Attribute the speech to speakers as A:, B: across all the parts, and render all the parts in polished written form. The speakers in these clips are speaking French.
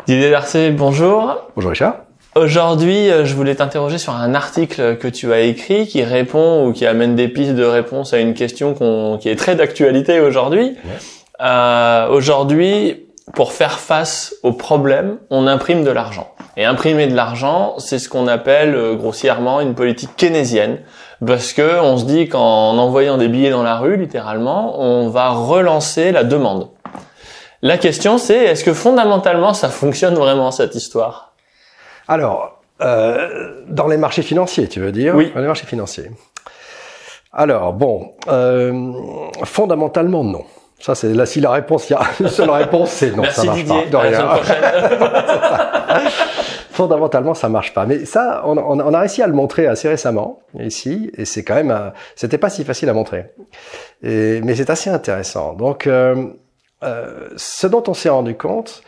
A: Didier Darcé, bonjour.
B: Bonjour Richard.
A: Aujourd'hui, je voulais t'interroger sur un article que tu as écrit qui répond ou qui amène des pistes de réponse à une question qui est très d'actualité aujourd'hui. Ouais. Aujourd'hui, pour faire face aux problèmes, on imprime de l'argent. Et imprimer de l'argent, c'est ce qu'on appelle grossièrement une politique keynésienne. Parce que on se dit qu'en envoyant des billets dans la rue, littéralement, on va relancer la demande. La question c'est, est-ce que fondamentalement ça fonctionne vraiment cette histoire ?
B: Alors, dans les marchés financiers, tu veux dire ?
A: Oui.
B: Dans les marchés financiers. Alors, bon, fondamentalement non. Ça, c'est là, si la réponse, il y a une seule réponse, c'est non.
A: Merci
B: ça marche
A: Didier,
B: pas.
A: à la semaine prochaine.
B: Fondamentalement, ça marche pas. Mais ça, on a réussi à le montrer assez récemment ici, et c'est quand même, c'était pas si facile à montrer. Mais c'est assez intéressant. Donc, ce dont on s'est rendu compte,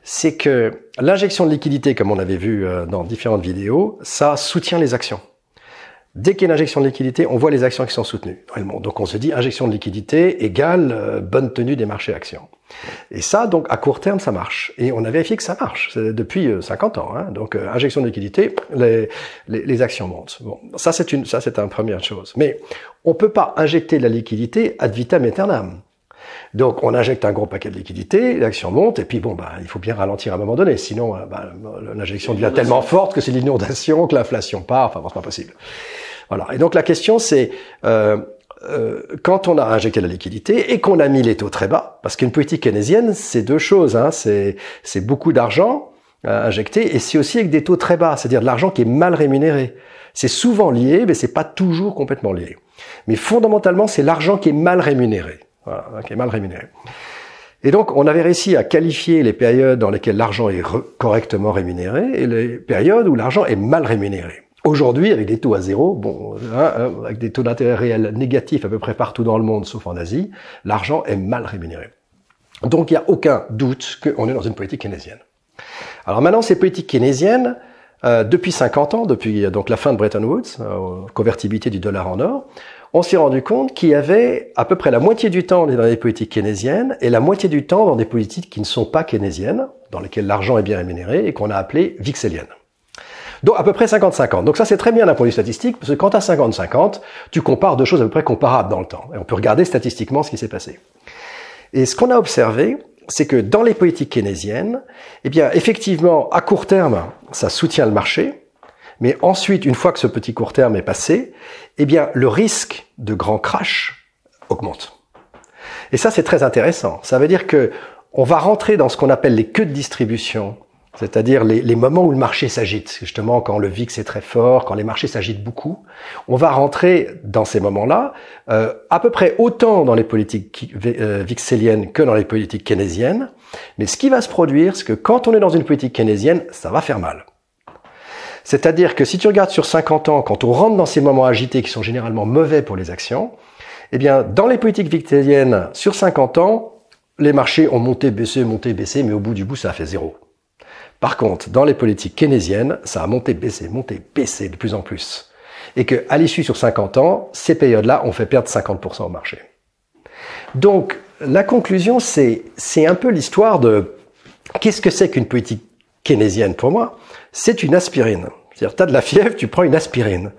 B: c'est que l'injection de liquidité, comme on avait vu dans différentes vidéos, ça soutient les actions. Dès qu'il y a une injection de liquidité, on voit les actions qui sont soutenues. Donc on se dit injection de liquidité égale bonne tenue des marchés actions. Et ça, donc à court terme, ça marche. Et on a vérifié que ça marche depuis 50 ans. Hein. Donc injection de liquidité, les actions montent. Bon, ça c'est une première chose. Mais on peut pas injecter de la liquidité ad vitam aeternam. Donc, on injecte un gros paquet de liquidités, l'action monte, et puis bon, il faut bien ralentir à un moment donné. Sinon, l'injection devient tellement forte que c'est l'inondation, que l'inflation part. Enfin, bon, c'est pas possible. Voilà. Et donc, la question, c'est quand on a injecté la liquidité et qu'on a mis les taux très bas, parce qu'une politique keynésienne, c'est deux choses. Hein, c'est beaucoup d'argent injecté, et c'est aussi avec des taux très bas, c'est-à-dire de l'argent qui est mal rémunéré. C'est souvent lié, mais c'est pas toujours complètement lié. Mais fondamentalement, c'est l'argent qui est mal rémunéré. Voilà, qui est mal rémunéré. Et donc, on avait réussi à qualifier les périodes dans lesquelles l'argent est correctement rémunéré et les périodes où l'argent est mal rémunéré. Aujourd'hui, avec des taux à zéro, avec des taux d'intérêt réels négatifs à peu près partout dans le monde, sauf en Asie, l'argent est mal rémunéré. Donc, il n'y a aucun doute qu'on est dans une politique keynésienne. Alors maintenant, ces politiques keynésiennes, depuis 50 ans, depuis donc la fin de Bretton Woods, convertibilité du dollar en or, on s'est rendu compte qu'il y avait à peu près la moitié du temps dans des politiques keynésiennes et la moitié du temps dans des politiques qui ne sont pas keynésiennes, dans lesquelles l'argent est bien rémunéré et qu'on a appelé vixéliennes. Donc à peu près 50-50. Donc ça c'est très bien d'un point de vue statistique, parce que quand tu as 50-50, tu compares deux choses à peu près comparables dans le temps. Et on peut regarder statistiquement ce qui s'est passé. Et ce qu'on a observé, c'est que dans les politiques keynésiennes, eh bien effectivement, à court terme, ça soutient le marché. Mais ensuite, une fois que ce petit court terme est passé, eh bien, le risque de grand crash augmente. Et ça, c'est très intéressant. Ça veut dire que on va rentrer dans ce qu'on appelle les queues de distribution, c'est-à-dire les moments où le marché s'agite. Justement, quand le VIX est très fort, quand les marchés s'agitent beaucoup, on va rentrer dans ces moments-là, à peu près autant dans les politiques vixéliennes que dans les politiques keynésiennes. Mais ce qui va se produire, c'est que quand on est dans une politique keynésienne, ça va faire mal. C'est-à-dire que si tu regardes sur 50 ans, quand on rentre dans ces moments agités qui sont généralement mauvais pour les actions, eh bien, dans les politiques vixéliennes, sur 50 ans, les marchés ont monté, baissé, mais au bout du bout, ça a fait zéro. Par contre, dans les politiques keynésiennes, ça a monté, baissé de plus en plus. Et qu'à l'issue sur 50 ans, ces périodes-là ont fait perdre 50% au marché. Donc, la conclusion, c'est un peu l'histoire de qu'est-ce que c'est qu'une politique keynésienne pour moi? C'est une aspirine. C'est-à-dire, tu as de la fièvre, tu prends une aspirine.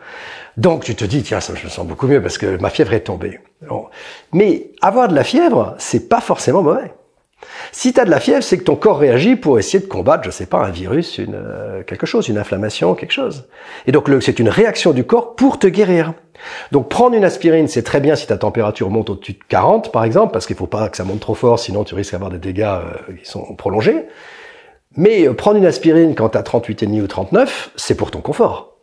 B: Donc, tu te dis, tiens, ça, je me sens beaucoup mieux parce que ma fièvre est tombée. Bon. Mais avoir de la fièvre, c'est pas forcément mauvais. Si tu as de la fièvre, c'est que ton corps réagit pour essayer de combattre, je sais pas, un virus, quelque chose, une inflammation, quelque chose. Et donc, c'est une réaction du corps pour te guérir. Donc, prendre une aspirine, c'est très bien si ta température monte au-dessus de 40, par exemple, parce qu'il faut pas que ça monte trop fort, sinon tu risques d'avoir des dégâts qui sont prolongés. Mais prendre une aspirine quand tu as 38,5 ou 39, c'est pour ton confort.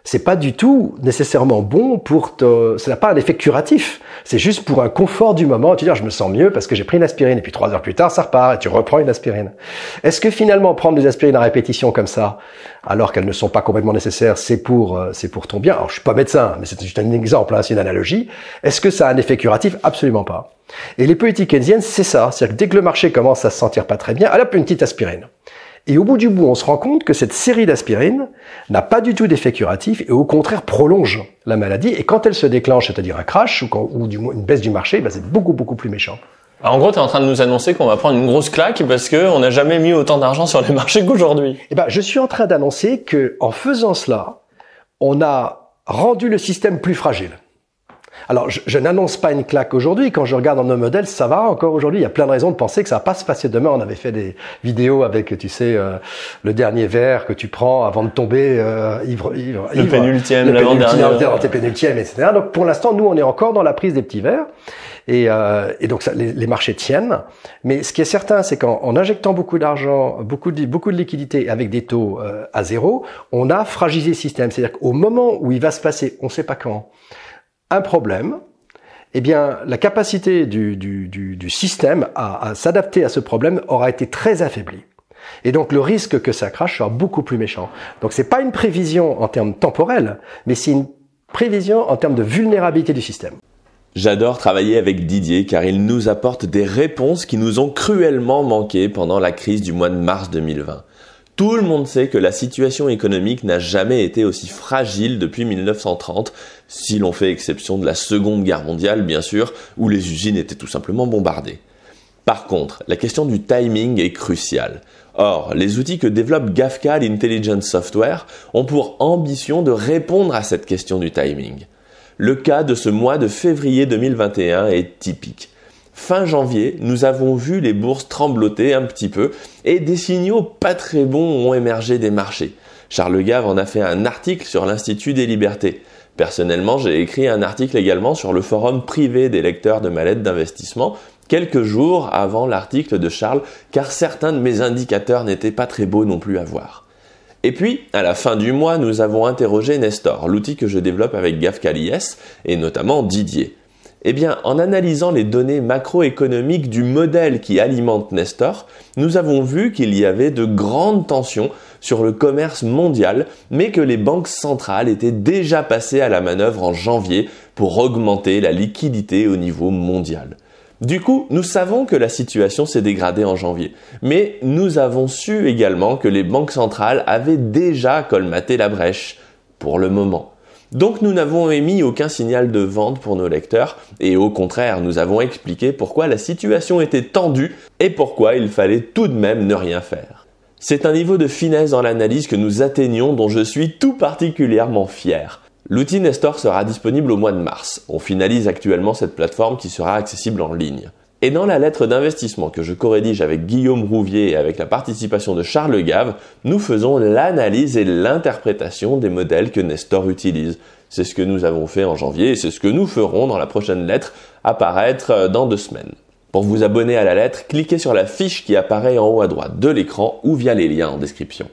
B: C'est pas du tout nécessairement bon pour ça n'a pas un effet curatif. C'est juste pour un confort du moment. Tu dis, je me sens mieux parce que j'ai pris une aspirine et puis 3 heures plus tard, ça repart et tu reprends une aspirine. Est-ce que finalement prendre des aspirines à répétition comme ça, alors qu'elles ne sont pas complètement nécessaires, c'est pour ton bien? Alors, je suis pas médecin, mais c'est juste un exemple, hein, c'est une analogie. Est-ce que ça a un effet curatif? Absolument pas. Et les politiques keynésiennes, c'est ça. C'est-à-dire que dès que le marché commence à se sentir pas très bien, hop, une petite aspirine. Et au bout du bout, on se rend compte que cette série d'aspirines n'a pas du tout d'effet curatif et au contraire prolonge la maladie. Et quand elle se déclenche, c'est-à-dire un crash ou du moins une baisse du marché, c'est beaucoup, beaucoup plus méchant.
A: Alors, en gros, tu es en train de nous annoncer qu'on va prendre une grosse claque parce qu'on n'a jamais mis autant d'argent sur les marchés qu'aujourd'hui.
B: Eh ben, je suis en train d'annoncer que en faisant cela, on a rendu le système plus fragile. Alors, je n'annonce pas une claque aujourd'hui. Quand je regarde dans nos modèles, ça va encore aujourd'hui. Il y a plein de raisons de penser que ça va pas se passer demain. On avait fait des vidéos avec, tu sais, le dernier verre que tu prends avant de tomber ivre.
A: Le pénultième, l'avant-dernier.
B: Tes pénultièmes, etc. Donc, pour l'instant, nous, on est encore dans la prise des petits verres. Et donc, ça, les marchés tiennent. Mais ce qui est certain, c'est qu'en injectant beaucoup d'argent, beaucoup de liquidités avec des taux à zéro, on a fragilisé le système. C'est-à-dire qu'au moment où il va se passer, on ne sait pas quand, un problème, eh bien, la capacité du système à s'adapter à ce problème aura été très affaiblie. Et donc, le risque que ça crache sera beaucoup plus méchant. Donc, c'est pas une prévision en termes temporels, mais c'est une prévision en termes de vulnérabilité du système.
C: J'adore travailler avec Didier car il nous apporte des réponses qui nous ont cruellement manqué pendant la crise du mois de mars 2020. Tout le monde sait que la situation économique n'a jamais été aussi fragile depuis 1930, si l'on fait exception de la Seconde Guerre mondiale, bien sûr, où les usines étaient tout simplement bombardées. Par contre, la question du timing est cruciale. Or, les outils que développe Gafcal Intelligent Software ont pour ambition de répondre à cette question du timing. Le cas de ce mois de février 2021 est typique. Fin janvier, nous avons vu les bourses trembloter un petit peu et des signaux pas très bons ont émergé des marchés. Charles Gave en a fait un article sur l'Institut des Libertés. Personnellement, j'ai écrit un article également sur le forum privé des lecteurs de ma lettre d'investissement quelques jours avant l'article de Charles, car certains de mes indicateurs n'étaient pas très beaux non plus à voir. Et puis, à la fin du mois, nous avons interrogé Nestor, l'outil que je développe avec Gafcal IS, et notamment Didier. Eh bien, en analysant les données macroéconomiques du modèle qui alimente Nestor, nous avons vu qu'il y avait de grandes tensions sur le commerce mondial, mais que les banques centrales étaient déjà passées à la manœuvre en janvier pour augmenter la liquidité au niveau mondial. Du coup, nous savons que la situation s'est dégradée en janvier, mais nous avons su également que les banques centrales avaient déjà colmaté la brèche, pour le moment. Donc nous n'avons émis aucun signal de vente pour nos lecteurs et au contraire, nous avons expliqué pourquoi la situation était tendue et pourquoi il fallait tout de même ne rien faire. C'est un niveau de finesse dans l'analyse que nous atteignons dont je suis tout particulièrement fier. L'outil Nestor sera disponible au mois de mars. On finalise actuellement cette plateforme qui sera accessible en ligne. Et dans la lettre d'investissement que je co-rédige avec Guillaume Rouvier et avec la participation de Charles Gave, nous faisons l'analyse et l'interprétation des modèles que Nestor utilise. C'est ce que nous avons fait en janvier et c'est ce que nous ferons dans la prochaine lettre à paraître dans 2 semaines. Pour vous abonner à la lettre, cliquez sur la fiche qui apparaît en haut à droite de l'écran ou via les liens en description.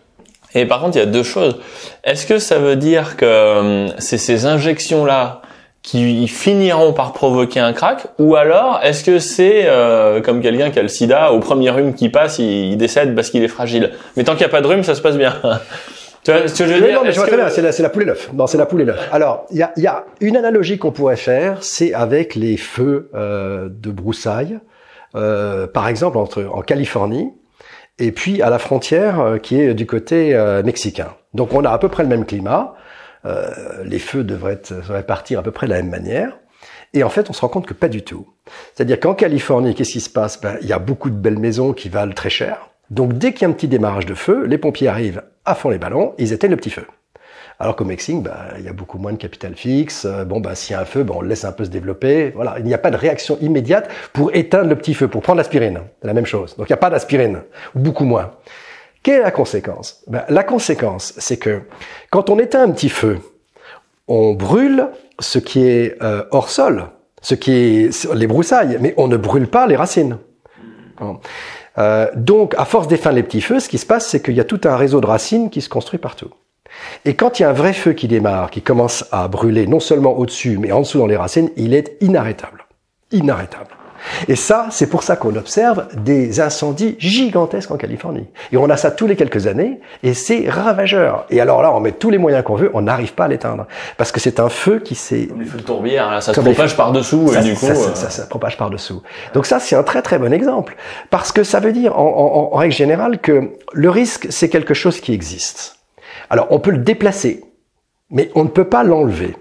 A: Et par contre, il y a 2 choses. Est-ce que ça veut dire que c'est ces injections-là qui finiront par provoquer un crack, ou alors est-ce que c'est comme quelqu'un qui a le sida, au premier rhume qui passe, il décède parce qu'il est fragile. Mais tant qu'il n'y a pas de rhume, ça se passe bien. Tu vois ce que je veux dire?
B: Non, mais je vois très bien, c'est la poule et l'œuf. Non, c'est la poule et l'œuf. Alors, il y a une analogie qu'on pourrait faire, c'est avec les feux de broussailles, par exemple en Californie, et puis à la frontière qui est du côté mexicain. Donc on a à peu près le même climat. Les feux devraient partir à peu près de la même manière. Et en fait, on se rend compte que pas du tout. C'est-à-dire qu'en Californie, qu'est-ce qui se passe? Il y a beaucoup de belles maisons qui valent très cher. Donc dès qu'il y a un petit démarrage de feu, les pompiers arrivent à fond les ballons, ils éteignent le petit feu. Alors qu'au Mexique, il y a beaucoup moins de capital fixe. S'il y a un feu, on le laisse un peu se développer. Voilà, il n'y a pas de réaction immédiate pour éteindre le petit feu, pour prendre l'aspirine. C'est la même chose. Donc il n'y a pas d'aspirine, ou beaucoup moins. Quelle est la conséquence? La conséquence, c'est que quand on éteint un petit feu, on brûle ce qui est hors sol, ce qui est les broussailles, mais on ne brûle pas les racines. Donc, à force d'éteindre les petits feux, ce qui se passe, c'est qu'il y a tout un réseau de racines qui se construit partout. Et quand il y a un vrai feu qui démarre, qui commence à brûler non seulement au-dessus, mais en dessous dans les racines, il est inarrêtable. Inarrêtable. Et ça, c'est pour ça qu'on observe des incendies gigantesques en Californie. Et on a ça tous les quelques années, et c'est ravageur. Et alors là, on met tous les moyens qu'on veut, on n'arrive pas à l'éteindre. Parce que c'est un feu qui s'est...
A: Comme les feux de tourbière, là, ça se propage par-dessous, et du coup...
B: Ça propage par-dessous. Donc ça, c'est un très très bon exemple. Parce que ça veut dire, en règle générale, que le risque, c'est quelque chose qui existe. Alors, on peut le déplacer, mais on ne peut pas l'enlever.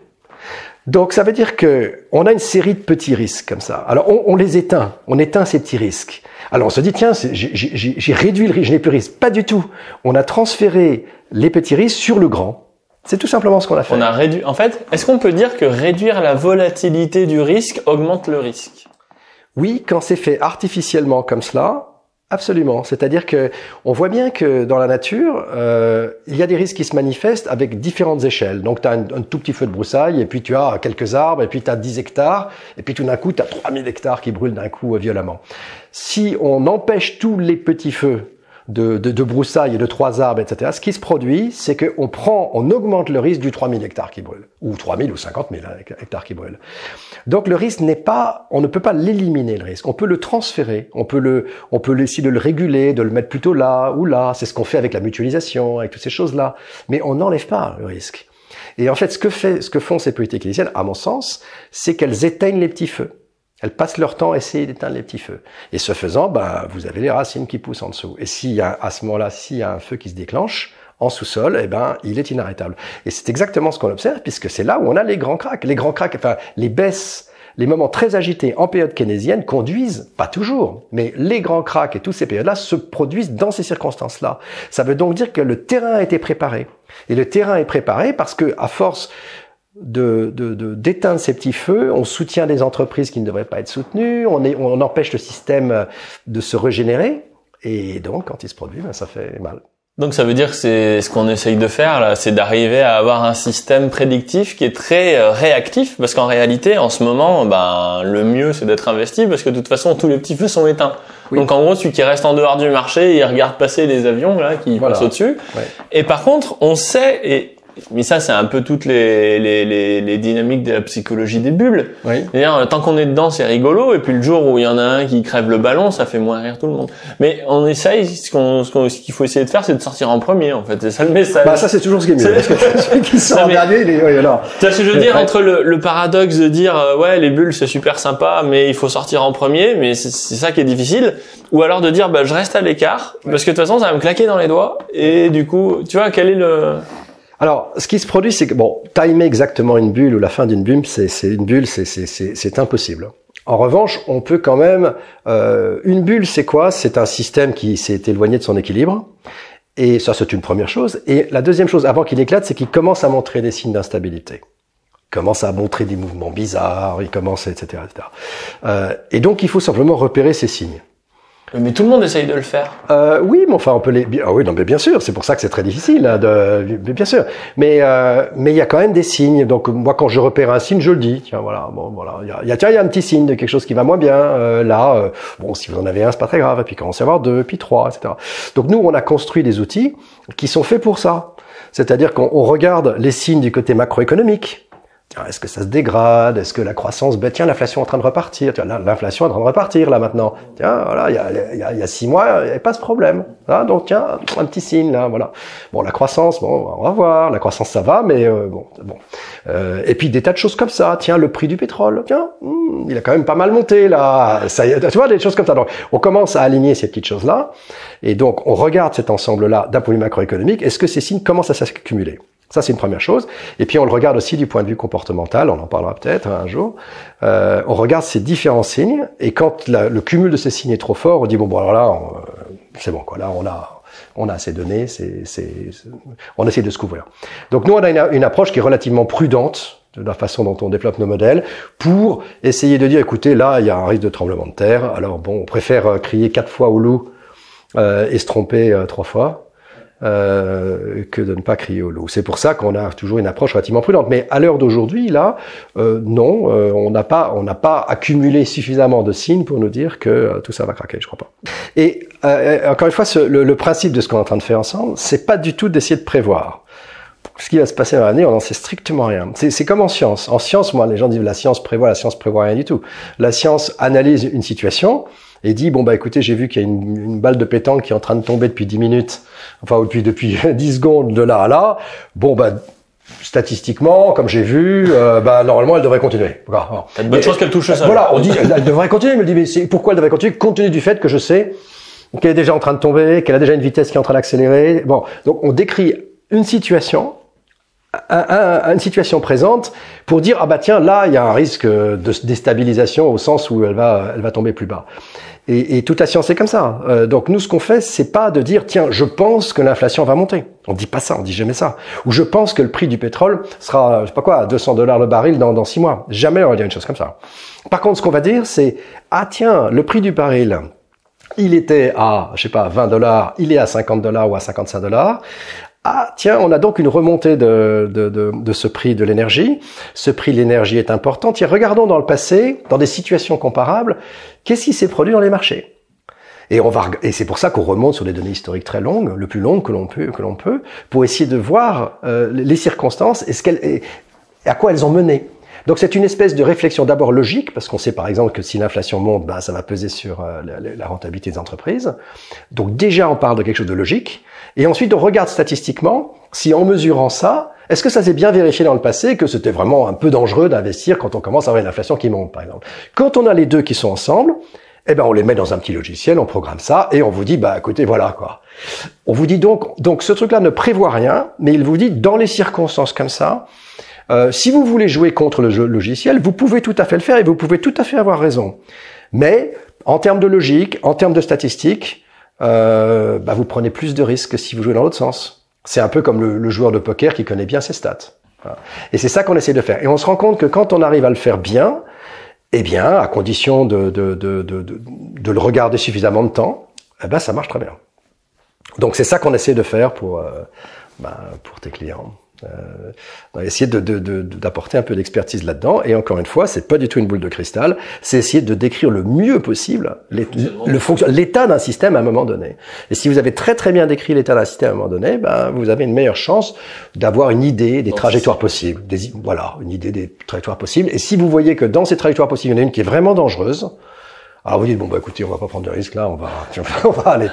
B: Donc ça veut dire que on a une série de petits risques comme ça. Alors on les éteint, on éteint ces petits risques. Alors on se dit tiens, j'ai réduit le risque, je n'ai plus de risque. Pas du tout. On a transféré les petits risques sur le grand. C'est tout simplement ce qu'on a fait.
A: On a réduit. En fait, est-ce qu'on peut dire que réduire la volatilité du risque augmente le risque?
B: Oui, quand c'est fait artificiellement comme cela. Absolument. C'est-à-dire que on voit bien que dans la nature, il y a des risques qui se manifestent avec différentes échelles. Donc, tu as un tout petit feu de broussailles, et puis tu as quelques arbres, et puis tu as 10 hectares, et puis tout d'un coup, tu as 3000 hectares qui brûlent d'un coup violemment. Si on empêche tous les petits feux de broussailles et de 3 arbres, etc., ce qui se produit, c'est on augmente le risque du 3000 hectares qui brûlent, ou 3000 ou 50 000 hectares qui brûlent. Donc le risque on ne peut pas l'éliminer le risque, on peut le transférer, on peut essayer de le réguler, de le mettre plutôt là ou là, c'est ce qu'on fait avec la mutualisation, avec toutes ces choses-là, mais on n'enlève pas le risque. Et en fait, ce que font ces politiques keynésiennes, à mon sens, c'est qu'elles éteignent les petits feux. Elles passent leur temps à essayer d'éteindre les petits feux. Et ce faisant, vous avez les racines qui poussent en dessous. Et à ce moment-là, s'il y a un feu qui se déclenche en sous-sol, il est inarrêtable. Et c'est exactement ce qu'on observe, puisque c'est là où on a les grands cracks. Les grands cracks, les baisses, les moments très agités en période keynésienne conduisent, pas toujours, mais les grands cracks et toutes ces périodes-là se produisent dans ces circonstances-là. Ça veut donc dire que le terrain a été préparé. Et le terrain est préparé parce que, à force d'éteindre ces petits feux, on soutient des entreprises qui ne devraient pas être soutenues, on empêche le système de se régénérer, et donc quand il se produit, ça fait mal.
A: Donc ça veut dire que c'est ce qu'on essaye de faire là, c'est d'arriver à avoir un système prédictif qui est très réactif, parce qu'en réalité, en ce moment, le mieux c'est d'être investi, parce que de toute façon tous les petits feux sont éteints. Oui. Donc en gros, celui qui reste en dehors du marché, il regarde passer les avions là qui passent au-dessus. Ouais. Et par contre, on sait mais ça, c'est un peu toutes les dynamiques de la psychologie des bulles. Oui. C'est-à-dire, tant qu'on est dedans, c'est rigolo, et puis le jour où il y en a un qui crève le ballon, ça fait moins rire tout le monde. Mais on essaye, ce qu'il faut essayer de faire, c'est de sortir en premier, en fait. C'est ça le message.
B: Ça, c'est toujours ce qui est mieux. Parce que celui qui sort en dernier, tu vois
A: ce que je veux dire, entre le paradoxe de dire, les bulles, c'est super sympa, mais il faut sortir en premier, mais c'est ça qui est difficile. Ou alors de dire, je reste à l'écart, parce que de toute façon, ça va me claquer dans les doigts, et du coup, tu vois, quel est le...
B: Alors, ce qui se produit, c'est que, timer exactement une bulle ou la fin d'une bulle, c'est impossible. En revanche, on peut quand même, une bulle, c'est quoi? C'est un système qui s'est éloigné de son équilibre. Et ça, c'est une première chose. Et la deuxième chose, avant qu'il éclate, c'est qu'il commence à montrer des signes d'instabilité. Il commence à montrer des mouvements bizarres, il commence, etc., etc. Et donc, il faut simplement repérer ces signes.
A: Mais tout le monde essaye de le faire.
B: Oui, mais enfin, on peut mais bien sûr, c'est pour ça que c'est très difficile, bien sûr. Mais il y a quand même des signes. Donc, moi, quand je repère un signe, je le dis. Tiens, voilà, il y a un petit signe de quelque chose qui va moins bien. Si vous en avez un, c'est pas très grave. Et puis, commencez à avoir 2, puis 3, etc. Donc, nous, on a construit des outils qui sont faits pour ça. C'est-à-dire qu'on regarde les signes du côté macroéconomique. Est-ce que ça se dégrade? Est-ce que la croissance, l'inflation est en train de repartir. L'inflation est en train de repartir, là, maintenant. Tiens, voilà, il y a 6 mois, il n'y avait pas ce problème. Donc, tiens, un petit signe, là, voilà. Bon, la croissance, on va voir. La croissance, ça va, mais et puis, des tas de choses comme ça. Tiens, le prix du pétrole. Tiens, il a quand même pas mal monté, là. Ça y est, tu vois, des choses comme ça. Donc, on commence à aligner ces petites choses-là. Et donc, on regarde cet ensemble-là d'un point de vue macroéconomique. Est-ce que ces signes commencent à s'accumuler? Ça, c'est une première chose. Et puis, on le regarde aussi du point de vue comportemental. On en parlera peut-être un jour. On regarde ces différents signes. Et quand le cumul de ces signes est trop fort, on dit, alors là, c'est bon, quoi. Là, on a assez de données. On essaie de se couvrir. Donc, nous, on a une approche qui est relativement prudente de la façon dont on développe nos modèles pour essayer de dire, écoutez, là, il y a un risque de tremblement de terre. Alors, on préfère crier 4 fois au loup et se tromper 3 fois. Que de ne pas crier au loup. C'est pour ça qu'on a toujours une approche relativement prudente. Mais à l'heure d'aujourd'hui, là, non, on n'a pas accumulé suffisamment de signes pour nous dire que tout ça va craquer, je crois pas. Et encore une fois, le principe de ce qu'on est en train de faire ensemble, c'est pas du tout d'essayer de prévoir. Ce qui va se passer dans l'année, on n'en sait strictement rien. C'est comme en science. En science, moi, les gens disent la science prévoit rien du tout. La science analyse une situation et dit, écoutez, j'ai vu qu'il y a une balle de pétanque qui est en train de tomber depuis 10 minutes, depuis 10 secondes de là à là. Statistiquement, comme j'ai vu, normalement, elle devrait continuer.
A: T'as de bonnes chances qu'elle touche ça.
B: Voilà, on dit, elle devrait continuer. Je me dis, mais pourquoi elle devrait continuer? Compte tenu du fait que je sais qu'elle est déjà en train de tomber, qu'elle a déjà une vitesse qui est en train d'accélérer. Donc on décrit une situation une situation présente pour dire ah bah tiens là il y a un risque de déstabilisation au sens où elle va tomber plus bas. Et toute la science est comme ça. Donc nous ce qu'on fait c'est pas de dire tiens je pense que l'inflation va monter. On dit pas ça, on dit jamais ça. Ou je pense que le prix du pétrole sera je sais pas quoi à $200 le baril dans 6 mois. Jamais on va dire une chose comme ça. Par contre ce qu'on va dire c'est ah tiens le prix du baril il était à je sais pas $20, il est à $50 ou à $55. Ah tiens, on a donc une remontée de ce prix de l'énergie. Ce prix de l'énergie est important. Tiens, regardons dans le passé, dans des situations comparables, qu'est-ce qui s'est produit dans les marchés. Et c'est pour ça qu'on remonte sur des données historiques très longues, le plus longues que l'on peut, pour essayer de voir les circonstances et à quoi elles ont mené. Donc c'est une espèce de réflexion d'abord logique, parce qu'on sait par exemple que si l'inflation monte, ça va peser sur la rentabilité des entreprises. Donc déjà on parle de quelque chose de logique. Et ensuite, on regarde statistiquement si en mesurant ça, est-ce que ça s'est bien vérifié dans le passé que c'était vraiment un peu dangereux d'investir quand on commence à avoir une inflation qui monte, par exemple. Quand on a les deux qui sont ensemble, on les met dans un petit logiciel, on programme ça et on vous dit, écoutez, voilà quoi. On vous dit donc ce truc-là ne prévoit rien, mais il vous dit dans les circonstances comme ça, si vous voulez jouer contre le logiciel, vous pouvez tout à fait le faire et vous pouvez tout à fait avoir raison. Mais en termes de logique, en termes de statistiques, vous prenez plus de risques que si vous jouez dans l'autre sens. C'est un peu comme le joueur de poker qui connaît bien ses stats. Voilà. Et c'est ça qu'on essaie de faire. Et on se rend compte que quand on arrive à le faire bien, à condition de le regarder suffisamment de temps, ça marche très bien. Donc c'est ça qu'on essaie de faire pour tes clients. Essayer d'apporter un peu d'expertise là-dedans. Et encore une fois, c'est pas du tout une boule de cristal. C'est essayer de décrire le mieux possible l'état d'un système à un moment donné. Et si vous avez très très bien décrit l'état d'un système à un moment donné, vous avez une meilleure chance d'avoir une idée des trajectoires possibles. Une idée des trajectoires possibles. Et si vous voyez que dans ces trajectoires possibles, il y en a une qui est vraiment dangereuse, alors vous dites écoutez, on va pas prendre de risque là, on va aller.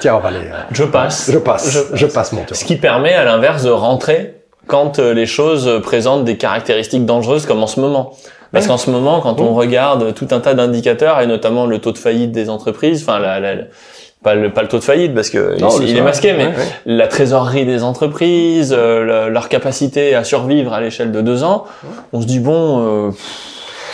A: Je passe
B: mon tour.
A: Ce qui permet à l'inverse de rentrer quand les choses présentent des caractéristiques dangereuses comme en ce moment. Parce qu'en ce moment, quand on regarde tout un tas d'indicateurs, et notamment le taux de faillite des entreprises, pas le taux de faillite parce que il est masqué, mais la trésorerie des entreprises, leur capacité à survivre à l'échelle de 2 ans, on se dit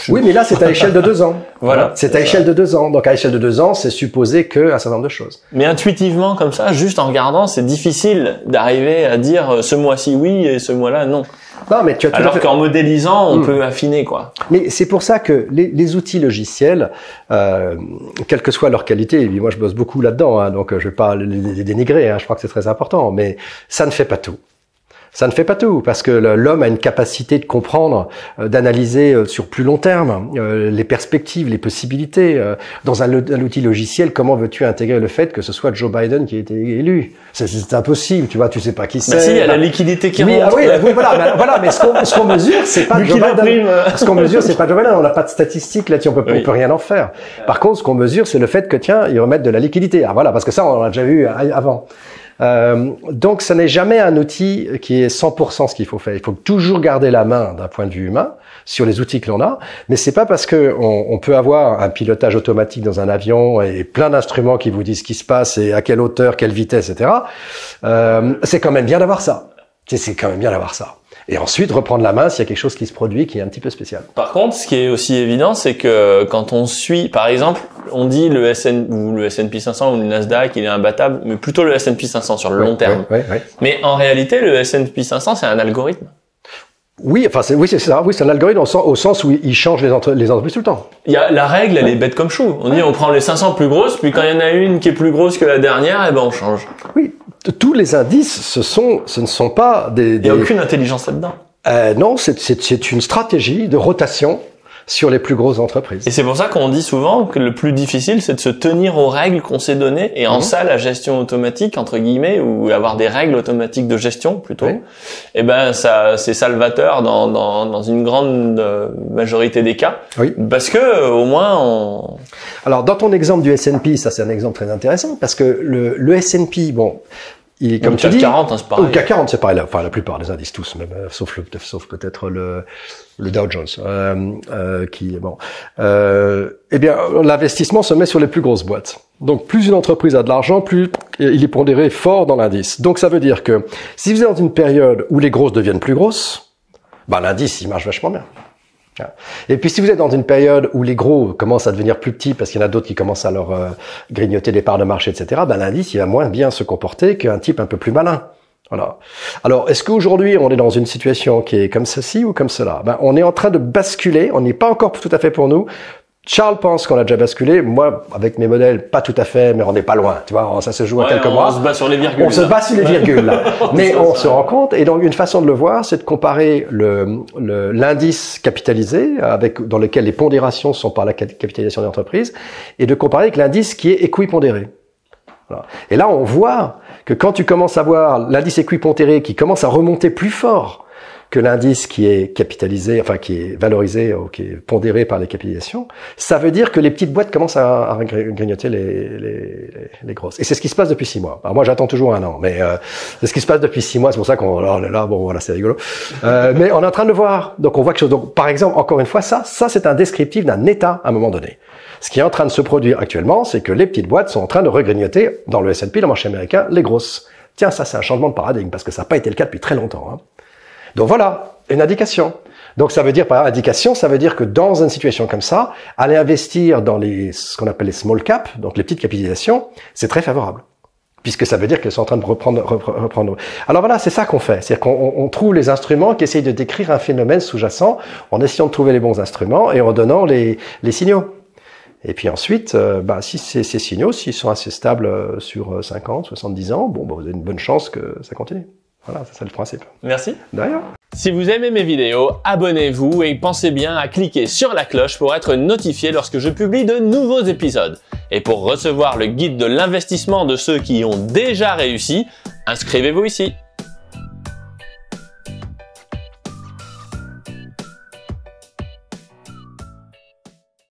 B: oui, mais là, c'est à l'échelle de 2 ans.
A: Voilà.
B: C'est à l'échelle de 2 ans. Donc, à l'échelle de 2 ans, c'est supposé qu'un certain nombre de choses.
A: Mais intuitivement, comme ça, juste en regardant, c'est difficile d'arriver à dire ce mois-ci oui et ce mois-là non.
B: Non, mais
A: alors qu'en modélisant, on peut affiner, quoi.
B: Mais c'est pour ça que les outils logiciels, quelle que soit leur qualité, et moi je bosse beaucoup là-dedans, donc je vais pas les dénigrer, je crois que c'est très important, mais ça ne fait pas tout. Ça ne fait pas tout, parce que l'homme a une capacité de comprendre, d'analyser sur plus long terme les perspectives, les possibilités. Dans un outil logiciel, comment veux-tu intégrer le fait que ce soit Joe Biden qui a été élu? C'est impossible, tu sais pas qui c'est.
A: Si, il y a la liquidité qui rentre.
B: Voilà, mais ce qu'on mesure, c'est pas Joe Biden. Ce qu'on mesure, c'est pas Joe Biden. On n'a pas de statistiques là-dessus, on peut rien en faire. Par contre, ce qu'on mesure, c'est le fait que ils remettent de la liquidité. Parce que ça, on l'a déjà vu avant. Donc, ce n'est jamais un outil qui est 100% ce qu'il faut faire. Il faut toujours garder la main d'un point de vue humain sur les outils que l'on a, mais c'est pas parce que on peut avoir un pilotage automatique dans un avion et plein d'instruments qui vous disent ce qui se passe et à quelle hauteur, quelle vitesse, etc. C'est quand même bien d'avoir ça. C'est quand même bien d'avoir ça. Et ensuite, reprendre la main s'il y a quelque chose qui se produit qui est un petit peu spécial.
A: Par contre, ce qui est aussi évident, c'est que quand on suit, par exemple, on dit le S&P 500 ou le Nasdaq, il est imbattable, mais plutôt le S&P 500 sur le long terme. Mais en réalité, le S&P 500, c'est un algorithme.
B: Oui, c'est ça. Oui, c'est un algorithme au sens où il change les entreprises tout le temps.
A: La règle, elle est bête comme chou. On dit, on prend les 500 plus grosses, puis quand il y en a une qui est plus grosse que la dernière, on change.
B: Oui. Tous les indices, ce ne sont pas des... Il
A: n'y a aucune intelligence là-dedans.
B: Non, c'est une stratégie de rotation sur les plus grosses entreprises.
A: Et c'est pour ça qu'on dit souvent que le plus difficile, c'est de se tenir aux règles qu'on s'est données. Et en ça, la gestion automatique, entre guillemets, ou avoir des règles automatiques de gestion, plutôt, c'est salvateur dans une grande majorité des cas. Oui. Parce que, au moins,
B: Alors, dans ton exemple du S&P, ça c'est un exemple très intéressant, parce que le S&P, il est comme tu dis.
A: Le CAC 40, c'est pareil.
B: Le CAC 40, c'est pareil. Enfin, la plupart des indices tous, même, sauf peut-être le Dow Jones, qui est bon. L'investissement se met sur les plus grosses boîtes. Donc, plus une entreprise a de l'argent, plus il est pondéré fort dans l'indice. Donc, ça veut dire que si vous êtes dans une période où les grosses deviennent plus grosses, l'indice, il marche vachement bien. Et puis si vous êtes dans une période où les gros commencent à devenir plus petits parce qu'il y en a d'autres qui commencent à leur grignoter des parts de marché, etc., l'indice, il va moins bien se comporter qu'un type un peu plus malin. Voilà. Alors, est-ce qu'aujourd'hui, on est dans une situation qui est comme ceci ou comme cela? On est en train de basculer, on n'est pas encore tout à fait pour nous. Charles pense qu'on a déjà basculé. Moi, avec mes modèles, pas tout à fait, mais on n'est pas loin. Tu vois, ça se joue à quelques mois.
A: On se bat sur les virgules.
B: On se bat sur les virgules, là. Mais on se rend compte. Et donc, une façon de le voir, c'est de comparer l'indice capitalisé, dans lequel les pondérations sont par la capitalisation des entreprises, et de comparer avec l'indice qui est équipondéré. Voilà. Et là, on voit que quand tu commences à voir l'indice équipondéré qui commence à remonter plus fort que l'indice qui est capitalisé, enfin qui est valorisé ou qui est pondéré par les capitalisations, ça veut dire que les petites boîtes commencent à grignoter les grosses. Et c'est ce qui se passe depuis 6 mois. Alors moi j'attends toujours 1 an, mais c'est ce qui se passe depuis 6 mois, c'est pour ça qu'on est là, bon voilà, c'est rigolo. Mais on est en train de le voir. Donc on voit quelque chose. Donc par exemple, encore une fois, ça c'est un descriptif d'un état à un moment donné. Ce qui est en train de se produire actuellement, c'est que les petites boîtes sont en train de regrignoter dans le S&P, le marché américain, les grosses. Tiens, ça c'est un changement de paradigme parce que ça n'a pas été le cas depuis très longtemps. Hein. Donc voilà, une indication. Donc ça veut dire, par indication, ça veut dire que dans une situation comme ça, aller investir dans ce qu'on appelle les small caps, donc les petites capitalisations, c'est très favorable. Puisque ça veut dire qu'elles sont en train de reprendre. Alors voilà, c'est ça qu'on fait. C'est-à-dire qu'on trouve les instruments qui essayent de décrire un phénomène sous-jacent en essayant de trouver les bons instruments et en donnant les signaux. Et puis ensuite, si ces signaux, s'ils sont assez stables sur 50, 70 ans, vous avez une bonne chance que ça continue. Voilà, c'est ça le principe.
A: Merci.
B: D'ailleurs.
A: Si vous aimez mes vidéos, abonnez-vous et pensez bien à cliquer sur la cloche pour être notifié lorsque je publie de nouveaux épisodes. Et pour recevoir le guide de l'investissement de ceux qui y ont déjà réussi, inscrivez-vous ici.